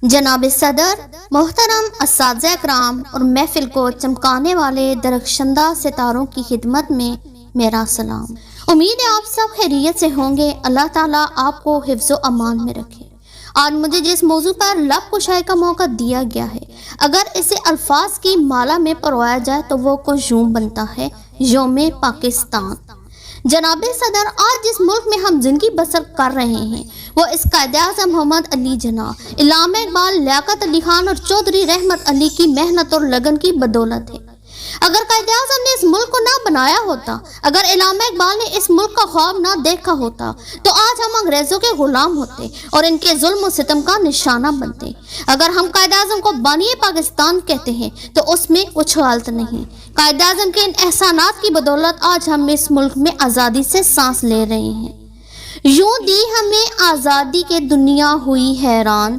جناب صدر، محترم اساتذہ کرام اور محفل کو چمکانے والے درخشندہ ستاروں کی خدمت میں میرا سلام۔ امید ہے آپ سب خیریت سے ہوں گے۔ اللہ تعالیٰ آپ کو حفظ و امان میں رکھے۔ آج مجھے جس موضوع پر لب کشائی کا موقع دیا گیا ہے، اگر اسے الفاظ کی مالا میں پرویا جائے تو وہ کچھ یوں بنتا ہے: یوم پاکستان۔ جناب صدر، آج جس ملک میں ہم زندگی بسر کر رہے ہیں وہ اس قائد اعظم محمد علی جناح، علامہ اقبال، لیاقت علی خان اور چودھری رحمت علی کی محنت اور لگن کی بدولت ہے۔ اگر قائد اعظم نے اس ملک کو نہ بنایا ہوتا، اگر علامہ اقبال نے اس ملک کا خواب نہ دیکھا ہوتا تو آج ہم انگریزوں کے غلام ہوتے اور ان کے ظلم و ستم کا نشانہ بنتے۔ اگر ہم قائد اعظم کو بانی پاکستان کہتے ہیں تو اس میں کچھ غلط نہیں۔ قائد اعظم کے ان احسانات کی بدولت آج ہم اس ملک میں آزادی سے سانس لے رہے ہیں۔ یوں دی ہمیں آزادی کے دنیا ہوئی حیران،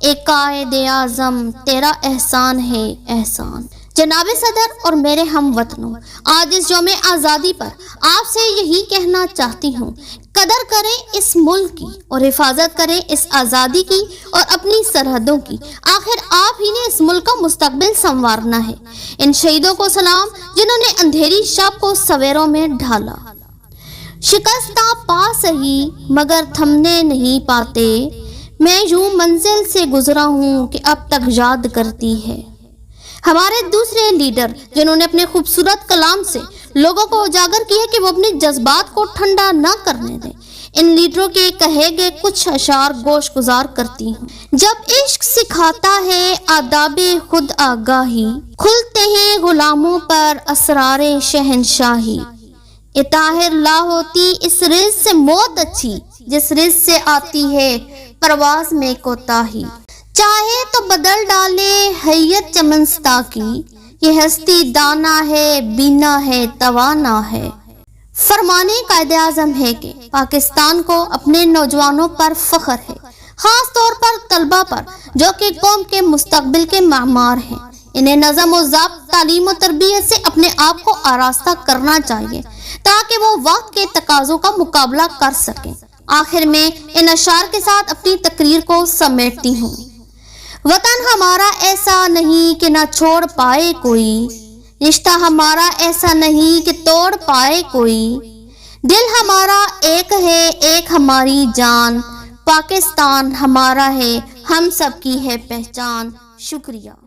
اے قائد اعظم تیرا احسان ہے احسان۔ جناب صدر اور میرے ہم وطنوں، آج اس یوم آزادی پر آپ سے یہی کہنا چاہتی ہوں: قدر کریں اس ملک کی اور حفاظت کریں اس آزادی کی اور اپنی سرحدوں کی۔ آخر آپ ہی نے اس ملک کا مستقبل سنوارنا ہے۔ ان شہیدوں کو سلام جنہوں نے اندھیری شب کو سویروں میں ڈھالا۔ شکستہ پا سہی مگر تھمنے نہیں پاتے، میں یوں منزل سے گزرا ہوں کہ اب تک یاد کرتی ہے۔ ہمارے دوسرے لیڈر جنہوں نے اپنے خوبصورت کلام سے لوگوں کو اجاگر کیا کہ وہ اپنے جذبات کو ٹھنڈا نہ کرنے دیں، ان لیڈروں کے کہے گئے کچھ اشعار گوش گزار کرتی ہوں۔ جب عشق سکھاتا ہے آداب خود آگاہی، کھلتے ہیں غلاموں پر اسرار شہنشاہی۔ اے طاہر لا ہوتی اس رزق سے موت اچھی، جس رزق سے آتی ہے پرواز میں کوتاہی۔ چاہے تو بدل ڈالے حیت چمنستا کی، یہ ہستی دانا ہے بینا ہے توانا ہے۔ فرمانے قائد اعظم ہے کہ پاکستان کو اپنے نوجوانوں پر فخر ہے، خاص طور پر طلبہ پر جو کہ قوم کے مستقبل کے معمار ہیں۔ انہیں نظم و ضبط، تعلیم و تربیت سے اپنے آپ کو آراستہ کرنا چاہیے تاکہ وہ وقت کے تقاضوں کا مقابلہ کر سکیں۔ آخر میں ان اشعار کے ساتھ اپنی تقریر کو سمیٹتی ہوں۔ وطن ہمارا ایسا نہیں کہ نہ چھوڑ پائے کوئی، رشتہ ہمارا ایسا نہیں کہ توڑ پائے کوئی، دل ہمارا ایک ہے ایک ہماری جان، پاکستان ہمارا ہے ہم سب کی ہے پہچان۔ شکریہ۔